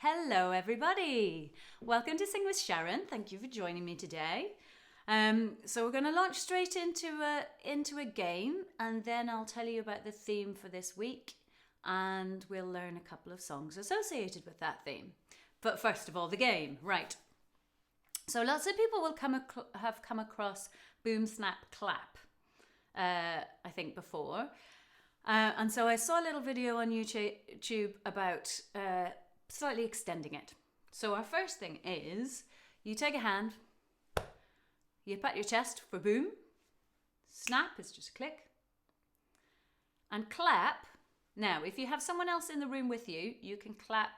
Hello everybody! Welcome to Sing with Sharon. Thank you for joining me today. So we're going to launch straight into a game, and then I'll tell you about the theme for this week, and we'll learn a couple of songs associated with that theme. But first of all, the game. Right. So lots of people will have come across Boom Snap Clap, I think before. And so I saw a little video on YouTube about slightly extending it. So our first thing is you take a hand, you pat your chest for boom, snap is just a click, and clap. Now, if you have someone else in the room with you, you can clap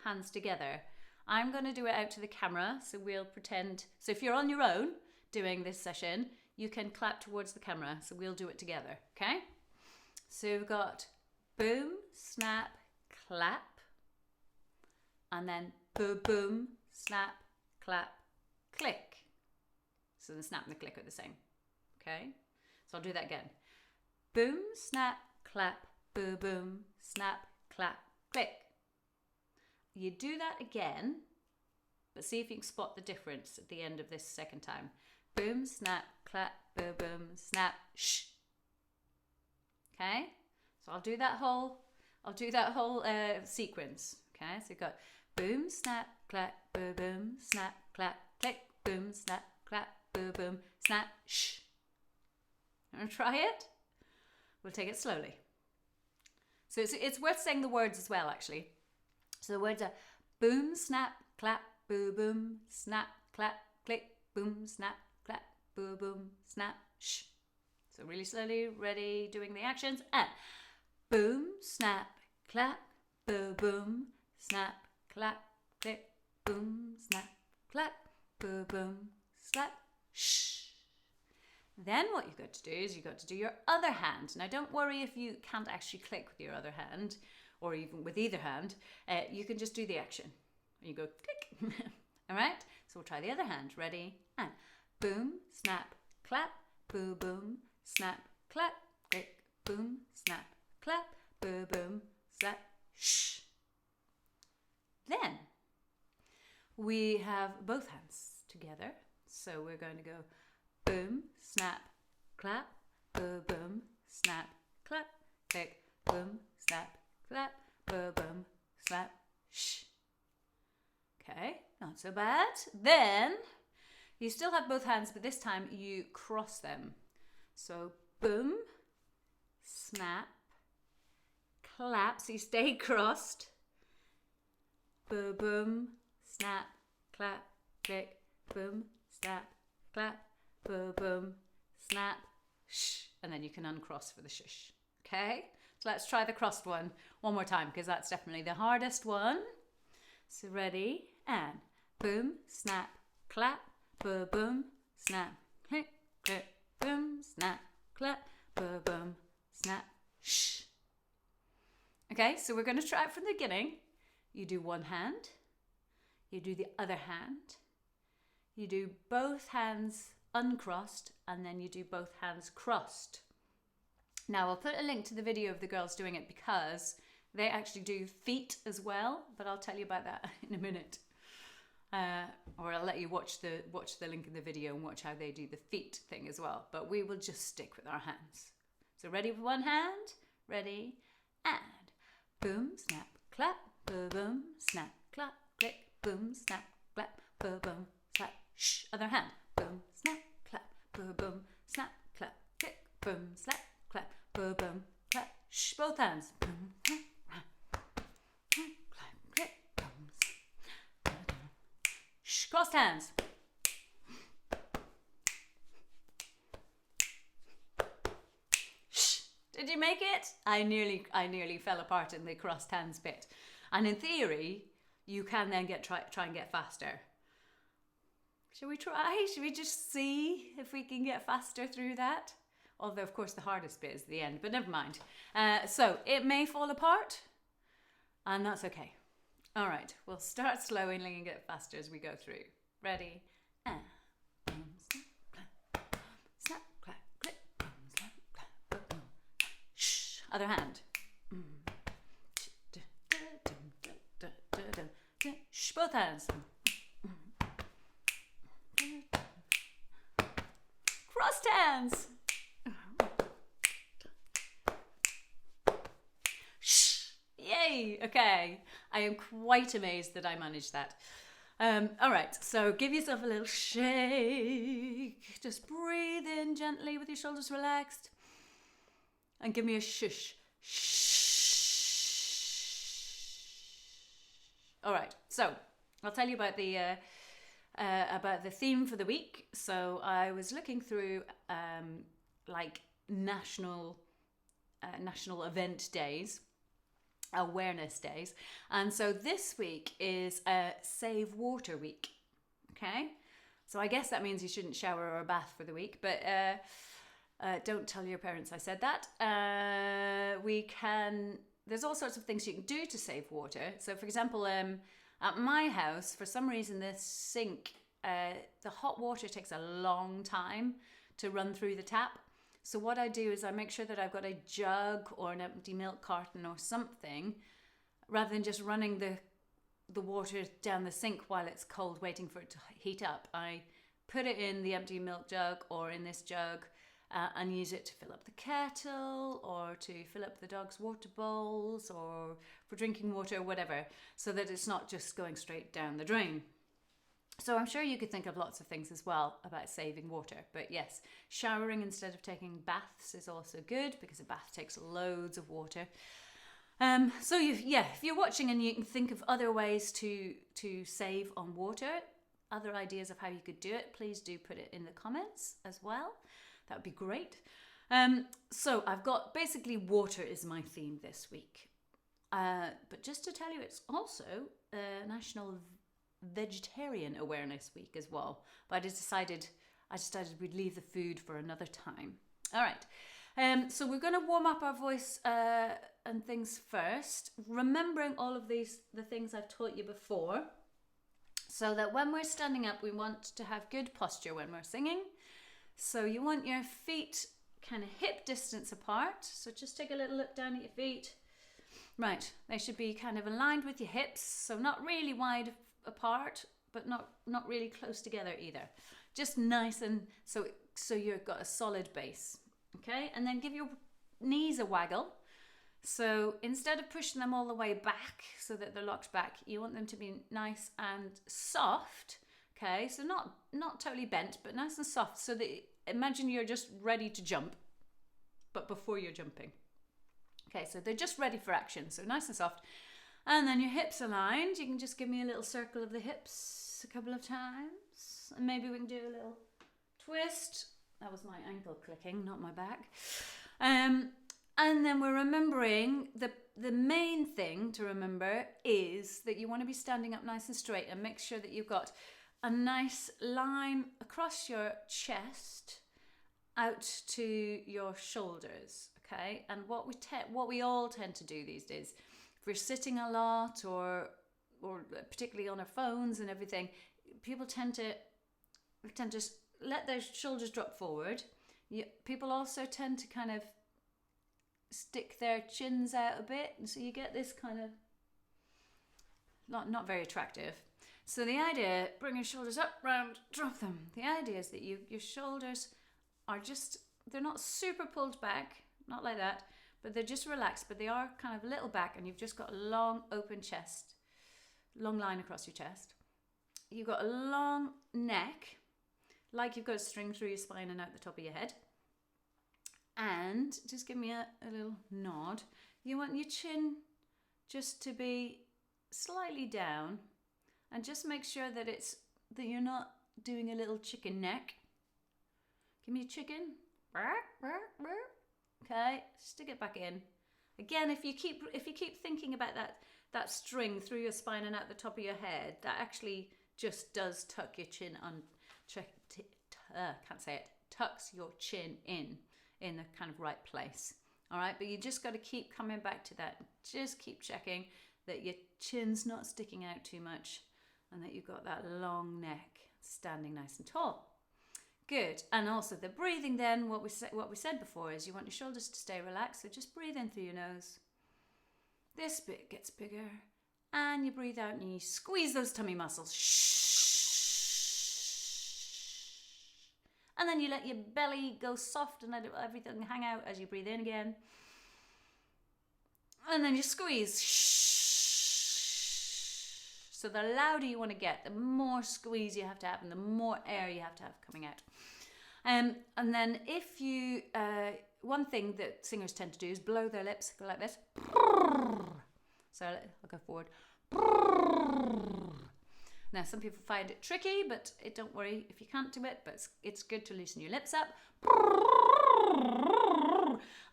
hands together. I'm going to do it out to the camera, so we'll pretend. So if you're on your own doing this session, you can clap towards the camera, so we'll do it together, okay? So we've got boom, snap, clap, and then boom, boom, snap, clap, click. So the snap and the click are the same, okay? So I'll do that again. Boom, snap, clap, boom, boom, snap, clap, click. You do that again, but see if you can spot the difference at the end of this second time. Boom, snap, clap, boom, boom, snap, shh. Okay, so I'll do that whole sequence. Okay, so you've got boom, snap, clap, boom, boom, snap, clap, click, boom, snap, clap, boom, boom, snap, shh. Want to try it? We'll take it slowly. So it's worth saying the words as well, actually. So the words are boom, snap, clap, boom, boom, snap, clap, click, boom, snap, clap, boom, boom, snap, shh. So really slowly, ready, doing the actions, and boom, snap, clap, boom, boom, snap, clap, click, boom, snap, clap, boom, boom, snap, shh. Then what you've got to do is you've got to do your other hand. Now don't worry if you can't actually click with your other hand, or even with either hand. You can just do the action. You go click. All right? So we'll try the other hand. Ready? And boom, snap, clap, boom, boom, snap, clap, click, boom, snap, clap, boom, boom, snap, shh. Then we have both hands together. So we're going to go boom, snap, clap, boom, boom, snap, clap, click, boom, snap, clap, boom, boom, snap, shh. Okay, not so bad. Then you still have both hands, but this time you cross them. So boom, snap, clap, so you stay crossed. Boom, boom, snap, clap, click, boom, snap, clap, boom, boom, snap, shh. And then you can uncross for the shush. Okay, so let's try the crossed one more time, because that's definitely the hardest one. So ready, and boom, snap, clap, boom, boom, snap, click, click, boom, snap, clap, boom, boom, snap, shh. Okay, so we're going to try it from the beginning. You do one hand, you do the other hand, you do both hands uncrossed, and then you do both hands crossed. Now I'll put a link to the video of the girls doing it, because they actually do feet as well, but I'll tell you about that in a minute. Or I'll let you watch the link in the video and watch how they do the feet thing as well. But we will just stick with our hands. So ready with one hand, ready, and boom, snap, clap, boom, boom, snap, clap, click, boom, snap, clap, boom, boom, snap, shh. Other hand, boom, snap, clap, boom, boom, snap, clap, click, boom, snap, clap, boom, boom, clap, shh. Both hands, boom, clap, click, boom, shh. Crossed hands. Shh. Did you make it? I nearly fell apart in the crossed hands bit. And in theory, you can then try and get faster. Shall we try? Should we just see if we can get faster through that? Although, of course, the hardest bit is the end, but never mind. So it may fall apart, and that's okay. All right, we'll start slowly and get faster as we go through. Ready? And boom, snap, clap, click, boom, snap, clap, boom. Shh. Other hand. Both hands. Crossed hands. Yay. Okay. I am quite amazed that I managed that. All right, so give yourself a little shake. Just breathe in gently with your shoulders relaxed. And give me a shush. All right, so I'll tell you about the theme for the week. So I was looking through like national event days, awareness days, and so this week is Save Water Week. Okay, so I guess that means you shouldn't shower or bath for the week, but don't tell your parents I said that. There's all sorts of things you can do to save water. So for example, at my house, for some reason, the sink, the hot water takes a long time to run through the tap. So what I do is I make sure that I've got a jug or an empty milk carton or something, rather than just running the water down the sink while it's cold, waiting for it to heat up. I put it in the empty milk jug or in this jug and use it to fill up the kettle or to fill up the dog's water bowls or for drinking water or whatever, so that it's not just going straight down the drain. So I'm sure you could think of lots of things as well about saving water. But yes, showering instead of taking baths is also good, because a bath takes loads of water. So if you're watching and you can think of other ways to save on water, other ideas of how you could do it, please do put it in the comments as well. That would be great. So I've got basically water is my theme this week. But just to tell you, it's also National Vegetarian Awareness Week as well. But I decided we'd leave the food for another time. All right. So we're going to warm up our voice and things first, remembering all of the things I've taught you before, so that when we're standing up, we want to have good posture when we're singing. So you want your feet kind of hip distance apart. So just take a little look down at your feet. Right, they should be kind of aligned with your hips, so not really wide apart, but not really close together either. Just nice, and so you've got a solid base. Okay, and then give your knees a waggle. So instead of pushing them all the way back so that they're locked back, you want them to be nice and soft. Okay, so not totally bent, but nice and soft, so that imagine you're just ready to jump, but before you're jumping. Okay, so they're just ready for action, so nice and soft. And then your hips aligned. You can just give me a little circle of the hips a couple of times. And maybe we can do a little twist. That was my ankle clicking, not my back. And then we're remembering the main thing to remember is that you want to be standing up nice and straight, and make sure that you've got a nice line across your chest out to your shoulders. Okay, and what we all tend to do these days, if we're sitting a lot or particularly on our phones and everything, people tend to let their shoulders drop forward. People also tend to kind of stick their chins out a bit, and so you get this kind of not very attractive. So the idea, bring your shoulders up, round, drop them. The idea is that your shoulders are they're not super pulled back, not like that, but they're just relaxed, but they are kind of a little back, and you've just got a long open chest, long line across your chest. You've got a long neck, like you've got a string through your spine and out the top of your head. And just give me a little nod. You want your chin just to be slightly down, and just make sure that you're not doing a little chicken neck. Give me a chicken. Okay, stick it back in. Again, if you keep thinking about that string through your spine and out the top of your head, that actually just does tuck your chin on. Tucks your chin in the kind of right place. All right, but you just got to keep coming back to that. Just keep checking that your chin's not sticking out too much, and that you've got that long neck standing nice and tall. Good. And also the breathing then, what we said before is you want your shoulders to stay relaxed, so just breathe in through your nose. This bit gets bigger And you breathe out and you squeeze those tummy muscles. And then you let your belly go soft and let everything hang out as you breathe in again. And then you squeeze. So the louder you want to get, the more squeeze you have to have and the more air you have to have coming out. And then if you, one thing that singers tend to do is blow their lips, go like this. So I'll go forward. Now, some people find it tricky, but don't worry if you can't do it, but it's good to loosen your lips up.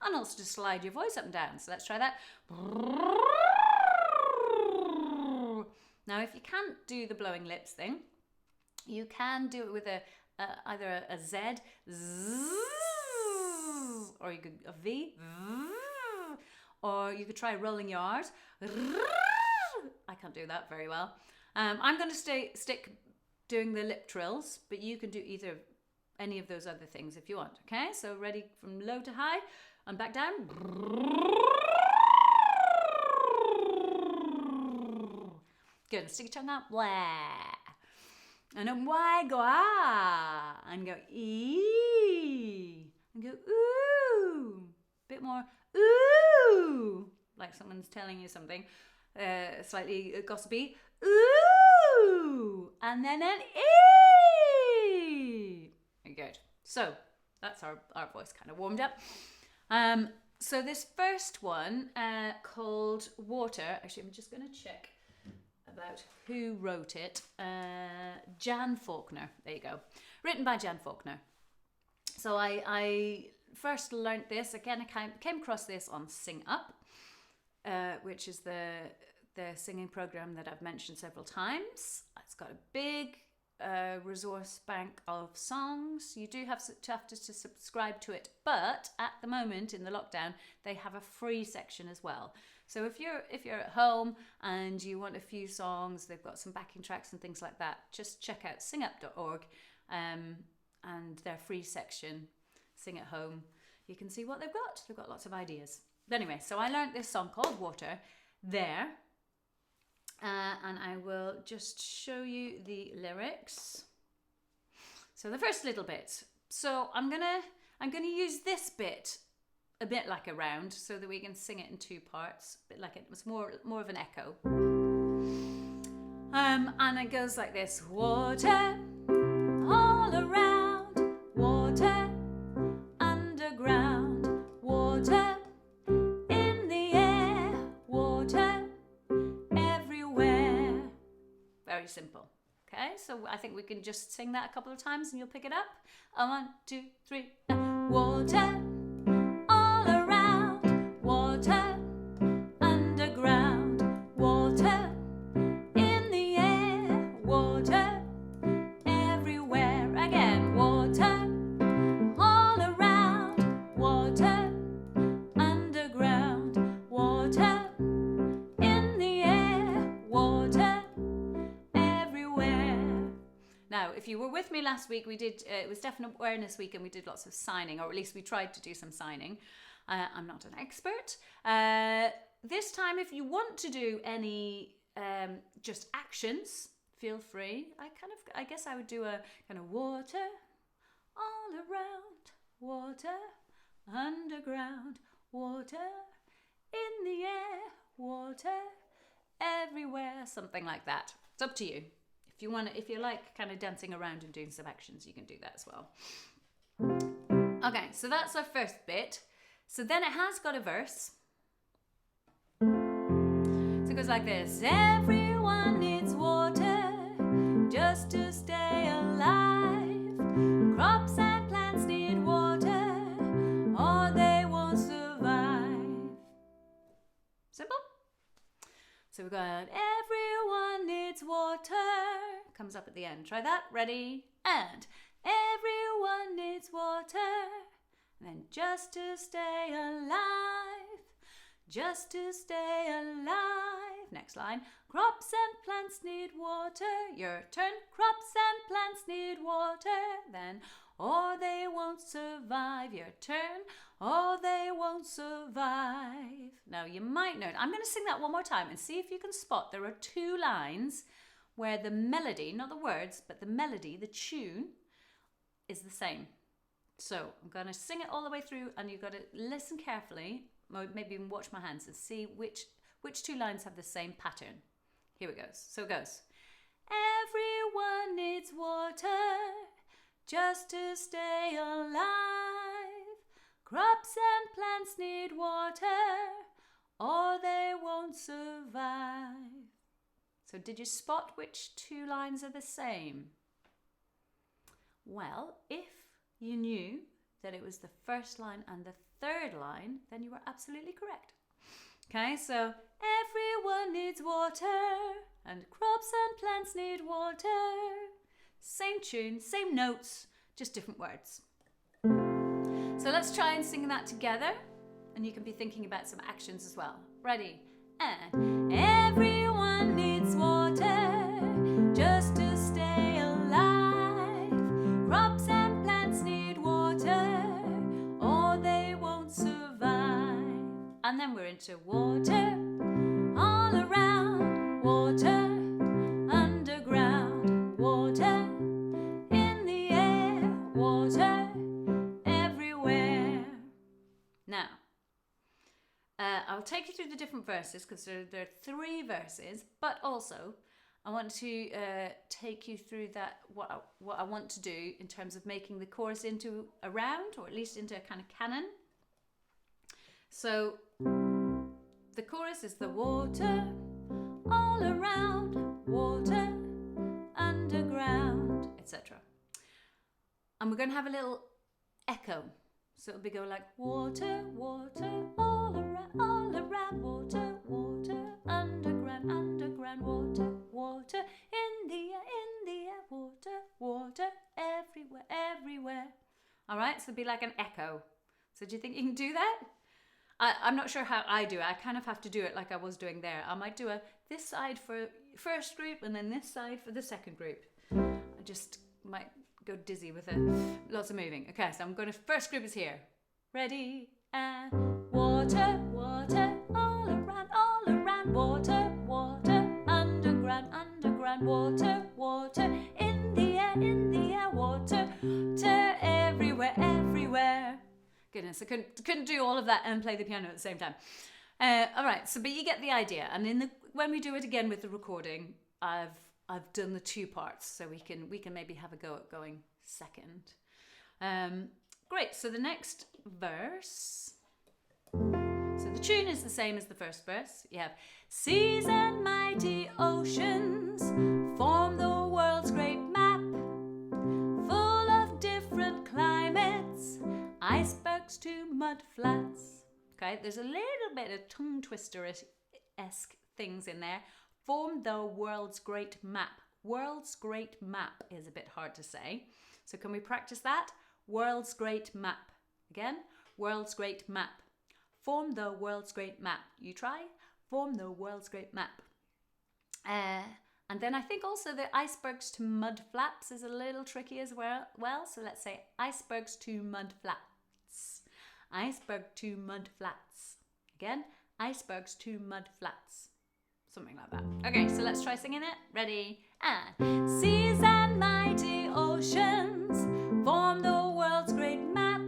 And also to slide your voice up and down. So let's try that. Now, if you can't do the blowing lips thing, you can do it with either a Z, or you could a V, or you could try rolling your R's. I can't do that very well. I'm going to stick doing the lip trills, but you can do any of those other things if you want. Okay, so ready from low to high and back down. Good. Stick your tongue out. Wah. And then why go ah and go ee and go ooh. Bit more ooh, like someone's telling you something slightly gossipy. Ooh, and then an ee. Good. So that's our voice kind of warmed up. So this first one called Water. Actually, I'm just going to check about who wrote it. Jan Faulkner. There you go. Written by Jan Faulkner. So I first learnt this. Again, I came across this on Sing Up, which is the singing program that I've mentioned several times. It's got a big resource bank of songs. You do have to subscribe to it, but at the moment in the lockdown, they have a free section as well. So if you're at home and you want a few songs, they've got some backing tracks and things like that. Just check out singup.org and their free section, Sing at Home. You can see what they've got. They've got lots of ideas. But anyway, so I learned this song called Water there. And I will just show you the lyrics. So the first little bit. So I'm gonna use this bit a bit like a round so that we can sing it in two parts, a bit like it was more of an echo. And it goes like this: water all around, water underground, water in the air, water everywhere. Very simple. Okay, so I think we can just sing that a couple of times and you'll pick it up. 1, 2, 3. Water all around, water underground, water in the air, water everywhere. Again, water all around, water underground, water in the air, water everywhere. Now, if you were with me last week, we did, it was Deaf Awareness Week and we did lots of signing, or at least we tried to do some signing. I'm not an expert. This time, if you want to do any just actions, feel free. I guess I would do a kind of water all around, water underground, water in the air, water everywhere, something like that. It's up to you. If you like kind of dancing around and doing some actions, you can do that as well. Okay, so that's our first bit. So then it has got a verse. So it goes like this: everyone needs water just to stay alive. Crops and plants need water or they won't survive. Simple. So we've got everyone needs water. Comes up at the end. Try that. Ready? And everyone needs water. And then just to stay alive. Just to stay alive. Next line. Crops and plants need water. Your turn. Crops and plants need water. Then or they won't survive. Your turn, or they won't survive. Now you might note, I'm going to sing that one more time and see if you can spot there are two lines where the melody, not the words, but the melody, the tune, is the same. So I'm going to sing it all the way through, and you've got to listen carefully, or maybe even watch my hands and see which two lines have the same pattern. Here it goes. So it goes. Everyone needs water just to stay alive. Crops and plants need water, or they won't survive. So did you spot which two lines are the same? Well, if you knew that it was the first line and the third line, then you were absolutely correct. Okay, so everyone needs water, and crops and plants need water. Same tune, same notes, just different words. So let's try and sing that together, and you can be thinking about some actions as well. Ready? And everyone needs water just to stay alive. Crops and plants need water, or they won't survive. And then we're into water all around, water underground, water in the air, water everywhere. Now, I'll take you through the different verses because there are 3 verses, but also I want to take you through that what I want to do in terms of making the chorus into a round, or at least into a kind of canon. So the chorus is the water all around, water underground, etc. And we're going to have a little echo. So it'll be go like water, water, all around, water, water, underground, underground, water, water, in the air, water, water, everywhere, everywhere. All right, so it'll be like an echo. So do you think you can do that? I'm not sure how I do it. I kind of have to do it like I was doing there. I might do this side for first group and then this side for the second group. I just might go dizzy with it. Lots of moving. Okay, so I'm going to, first group is here. Ready? And water, water, all around, water, water, underground, underground, water, water, in the air, water, water, everywhere, everywhere. Goodness, I couldn't do all of that and play the piano at the same time. All right, so but you get the idea. And when we do it again with the recording, I've done the 2 parts, so we can maybe have a go at going second. Great. So the next verse. So the tune is the same as the first verse. You have seas and mighty oceans form the world's great map, full of different climates, icebergs to mud flats. Okay, there's a little bit of tongue twister-esque things in there. Form the world's great map. World's great map is a bit hard to say. So can we practice that? World's great map. Again, world's great map. Form the world's great map. You try? Form the world's great map. And then I think also the icebergs to mud flaps is a little tricky as well. So let's say icebergs to mud flats. Iceberg to mud flats. Again, icebergs to mud flats. Something like that. Okay, so let's try singing it. Ready? And seas and mighty oceans form the world's great map,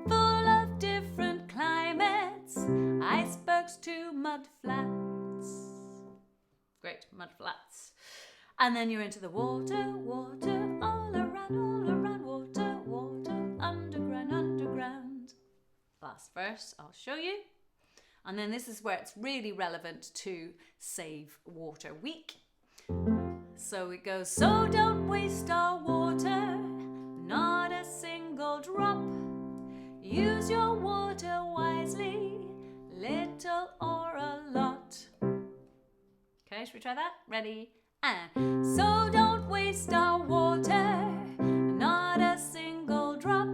full of different climates, icebergs to mud flats. Great, mud flats. And then you're into the water, water, all around, water, water, underground, underground. Last verse, I'll show you. And then this is where it's really relevant to Save Water Week. So it goes, so don't waste our water, not a single drop. Use your water wisely, little or a lot. Okay, should we try that? Ready? And so don't waste our water, not a single drop.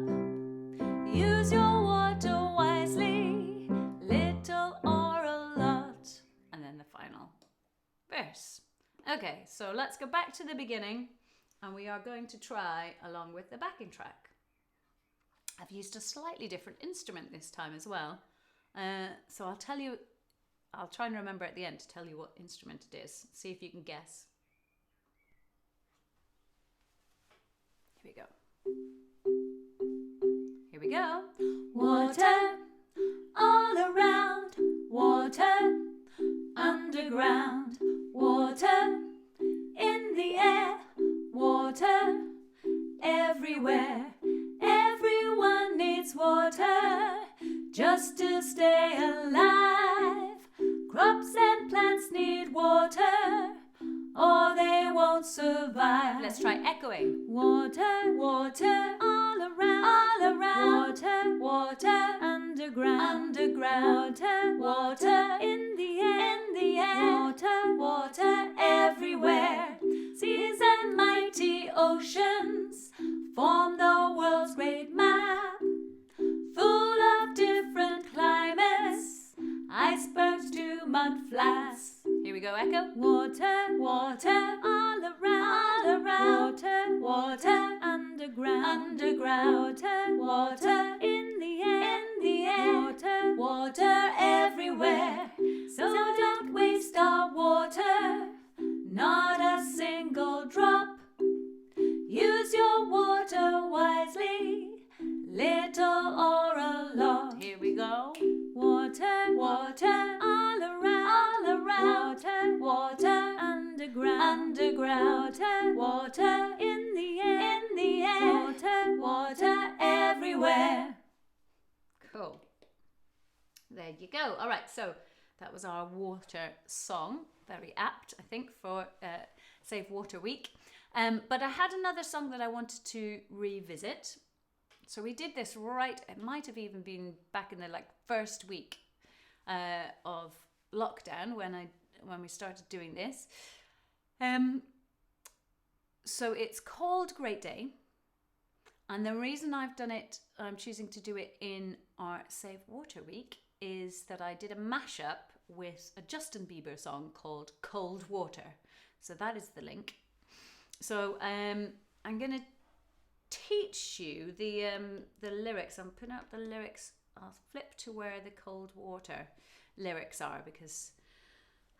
Use your water wisely, little or a lot. And then the final verse. Okay, so let's go back to the beginning and we are going to try along with the backing track. I've used a slightly different instrument this time as well. So I'll try and remember at the end to tell you what instrument it is. See if you can guess. Here we go. Here we go. Water all around, water underground, water in the air, water everywhere. Everyone needs water just to stay alive. Crops and plants need water or they won't survive. Let's try echoing. Water, water, all around, water, water, underground, water, water, in the air, water, water, everywhere. Seas and mighty oceans form the world's great map, full of different climates, icebergs to mud flats. Here we go, echo. Water, water, all around, water, water, underground, water, water, in the air, water, water everywhere. So don't waste our water, not a single drop. Use your water wisely, little or a lot. Here we go. Water, water, all around, water, water, underground, water, in the air, water, water everywhere. Cool. There you go. All right, so that was our water song. Very apt, I think, for Save Water Week. But I had another song that I wanted to revisit. So we did this it might have even been back in the first week of lockdown when we started doing this. So it's called Great Day. And the reason I'm choosing to do it in our Save Water Week is that I did a mashup with a Justin Bieber song called Cold Water. So that is the link. So I'm going to teach you the lyrics. I'm putting up the lyrics. I'll flip to where the Cold Water lyrics are because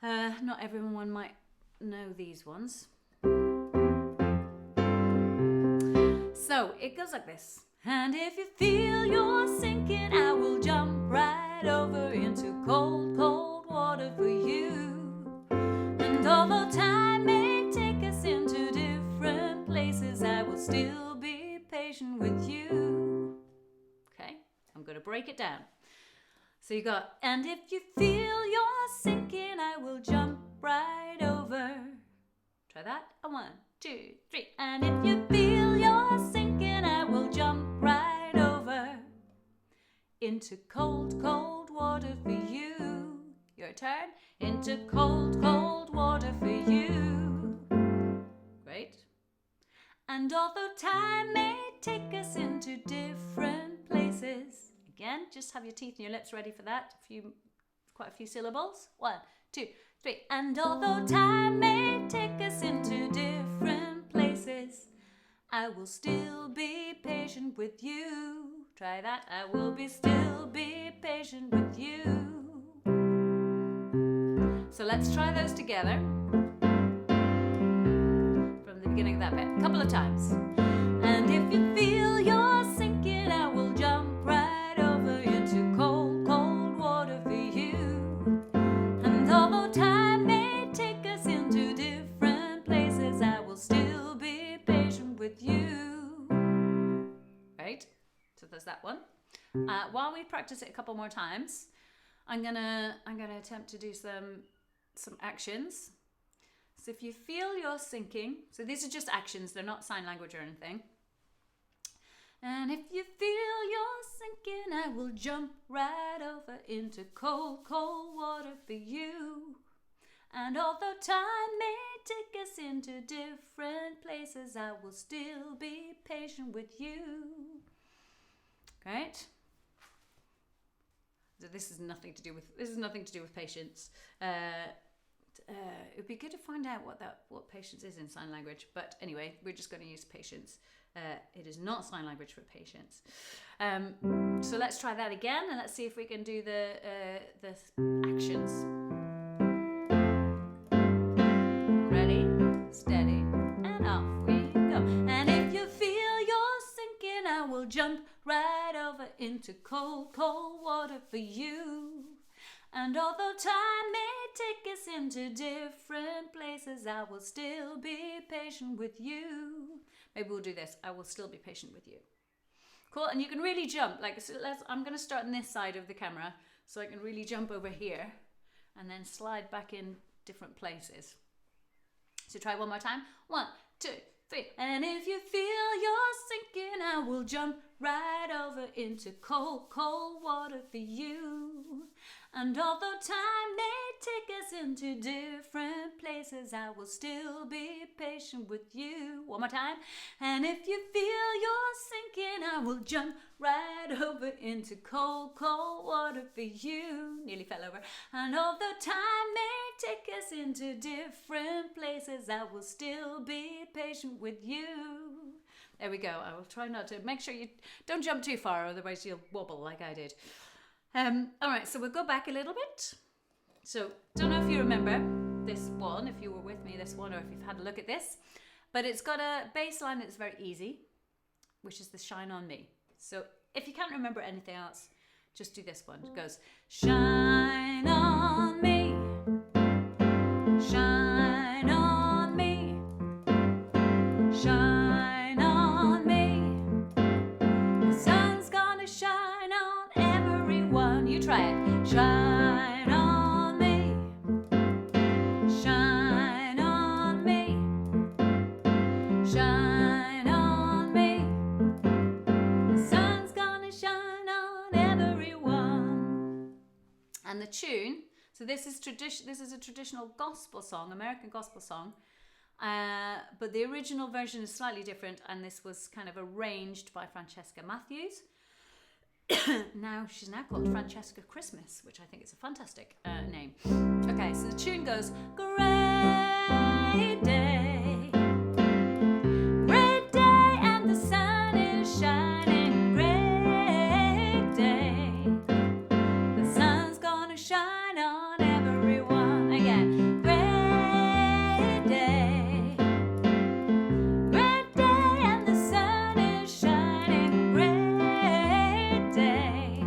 not everyone might know these ones. So it goes like this. And if you feel you're sinking, I will jump right over into cold, cold water for you. And although time may take us into different places, I will still be patient with you. Okay, I'm going to break it down. So you got, and if you feel you're sinking, I will jump right over. Try that. 1, 2, 3. And if you feel you're sinking, I will jump right over into cold, cold water for you. Your turn. Into cold, cold water for you. Great. And although time may take us into different places, again, just have your teeth and your lips ready for that. Quite a few syllables. 1, 2, 3. And although time may take us into different places, I will still be patient with you. Try that. I will still be patient with you. So let's try those together from the beginning of that bit. A couple of times. And if you feel you're sinking, I will jump right over into cold, cold water for you. And although time may take us into different places, I will still be patient with you. Right? So there's that one. While we practice it a couple more times, I'm gonna attempt to do some actions. So if you feel you're sinking, so these are just actions, they're not sign language or anything. And if you feel you're sinking, I will jump right over into cold, cold water for you. And although time may take us into different places, I will still be patient with you. Great. So this is nothing to do with patience. it would be good to find out what patience is in sign language. But anyway, we're just going to use patience. It is not sign language for patience. So let's try that again, and let's see if we can do the actions. Ready, steady, and off we go. And if you feel you're sinking, I will jump right over into cold, cold water for you. And although time may take us into different places, I will still be patient with you. Maybe we'll do this. I will still be patient with you. Cool. And you can really jump. Like, so I'm going to start on this side of the camera, so I can really jump over here and then slide back in different places. So try one more time. 1, 2, 3. And if you feel you're sinking, I will jump right over into cold, cold water for you. And although time may take us into different places, I will still be patient with you. One more time. And if you feel you're sinking, I will jump right over into cold, cold water for you. Nearly fell over. And although time may take us into different places, I will still be patient with you. There we go. I will try not to. Make sure you don't jump too far, otherwise you'll wobble like I did. All right, so we'll go back a little bit. So, don't know if you remember this one, if you were with me this one, or if you've had a look at this, but it's got a bass line that's very easy, which is the Shine On Me. So, if you can't remember anything else, just do this one. It goes, shine on me, shine on me, shine on me. The sun's gonna shine on everyone. You try it. Shine on me, shine on me, shine on me. The sun's gonna shine on everyone. And the tune, so this is a traditional gospel song, American gospel song. But the original version is slightly different, and this was kind of arranged by Francesca Matthews. She's now called Francesca Christmas, which I think is a fantastic name. Okay, so the tune goes, great day, and the sun is shining, great day, the sun's gonna shine on everyone. Again, great day, and the sun is shining, great day,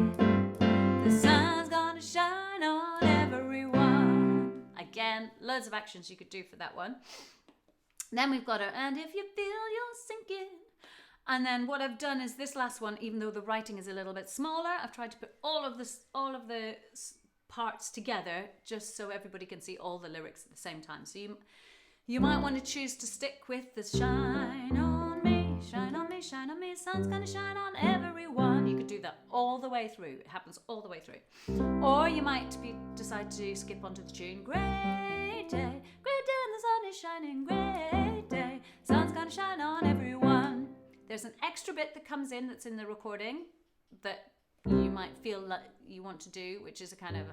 the sun's gonna shine on everyone. Again, loads of actions you could do for that one. Then we've got and if you feel you're sinking. And then what I've done is this last one, even though the writing is a little bit smaller, I've tried to put all of the parts together just so everybody can see all the lyrics at the same time. So you might want to choose to stick with the shine on me, shine on me, shine on me, sun's gonna shine on everyone. You could do that all the way through. It happens all the way through. Or you might decide to skip onto the tune. Great day, and the sun is shining, great day, sun's gonna shine on everyone. There's an extra bit that comes in that's in the recording that you might feel like you want to do, which is a kind of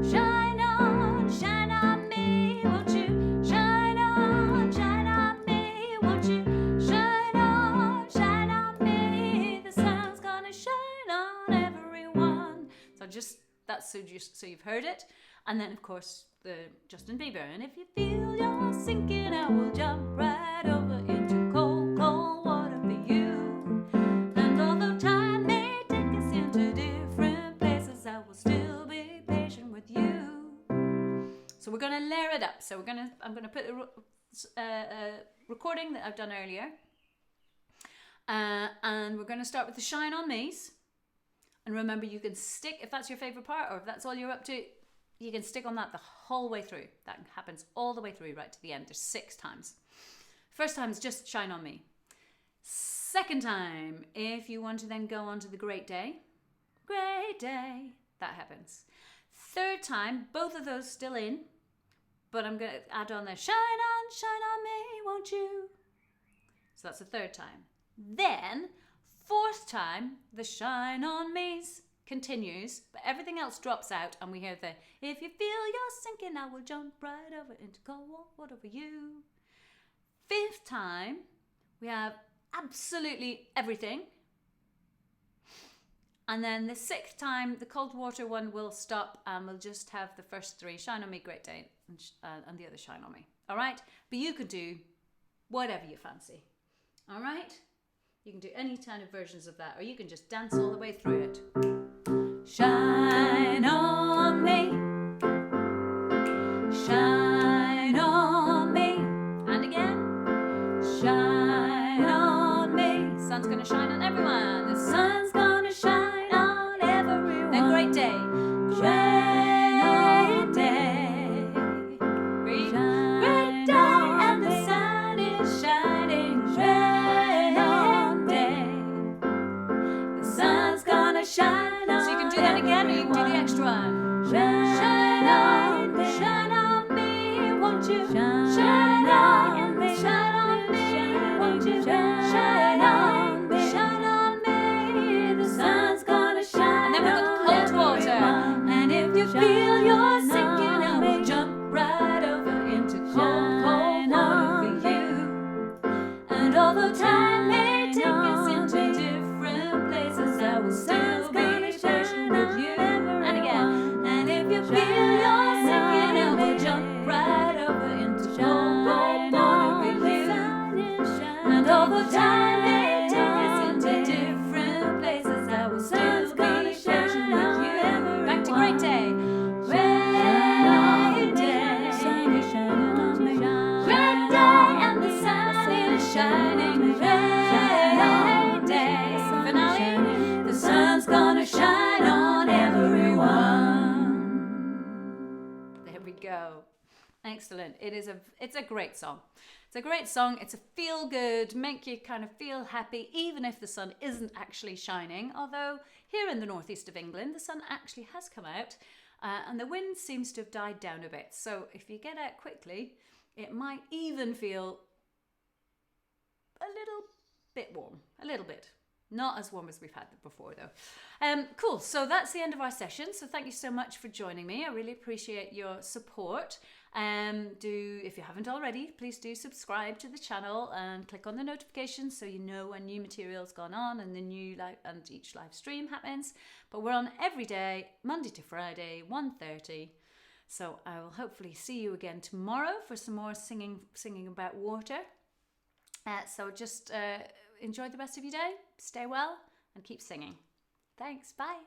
shine on me, won't you? Shine on me, won't you? Shine on me, the sun's gonna shine on everyone. So just that's so you've heard it. And then of course the Justin Bieber, and if you feel you're sinking, I will jump right over into cold, cold water for you. And although time may take us into different places, I will still be patient with you. So we're going to layer it up. So I'm going to put a recording that I've done earlier. And we're going to start with the Shine On Me's. And remember, you can stick, if that's your favourite part, or if that's all you're up to, you can stick on that the whole way through. That happens all the way through, right to the end. There's 6 times. First time is just Shine On Me. Second time, if you want to then go on to the great day, that happens. Third time, both of those still in, but I'm going to add on the shine on me, won't you? So that's the third time. Then, fourth time, the shine on me's continues, but everything else drops out, and we hear the if you feel you're thinking I will jump right over into cold water for you. 5th time, we have absolutely everything. And then the 6th time, the cold water one will stop and we'll just have the first 3, Shine on Me, Great Day, and the other Shine on Me. All right? But you can do whatever you fancy. All right? You can do any kind of versions of that, or you can just dance all the way through it. Shine on me. Shine on me. And again. Shine on me. Sun's going to shine on everyone. The sun's going to shine on everyone. Then great day. Great day. Great day. And the sun is shining. Great day. The sun's going to shine on. So you can do that again, or you can do the extra one. Shine on me, won't you? Shine on me, shine on me, won't you? Shine on me, the sun's gonna shine. And then we've got cold water. And if you feel you're sinking, I will jump right over into cold water for you. And although time may take us into different places, I will still be patient with you. And again, and if you feel you're sinking, I will jump right over into cold water with you. And although time may take us into different places, I will still be patient with you. Back to great day. Great day. Great day, and the sun is shining. Great day. Finale. The sun's gonna shine on everyone. There we go. Excellent. It's a great song. It's a great song. It's a feel good, make you kind of feel happy, even if the sun isn't actually shining. Although here in the northeast of England, the sun actually has come out and the wind seems to have died down a bit. So if you get out quickly, it might even feel a little bit warm, a little bit. Not as warm as we've had before though. Cool, so that's the end of our session. So thank you so much for joining me. I really appreciate your support. If you haven't already, please do subscribe to the channel and click on the notifications so you know when new material's gone on and and each live stream happens. But we're on every day, Monday to Friday, 1:30. So I will hopefully see you again tomorrow for some more singing about water. So just enjoy the rest of your day, stay well, and keep singing. Thanks, bye.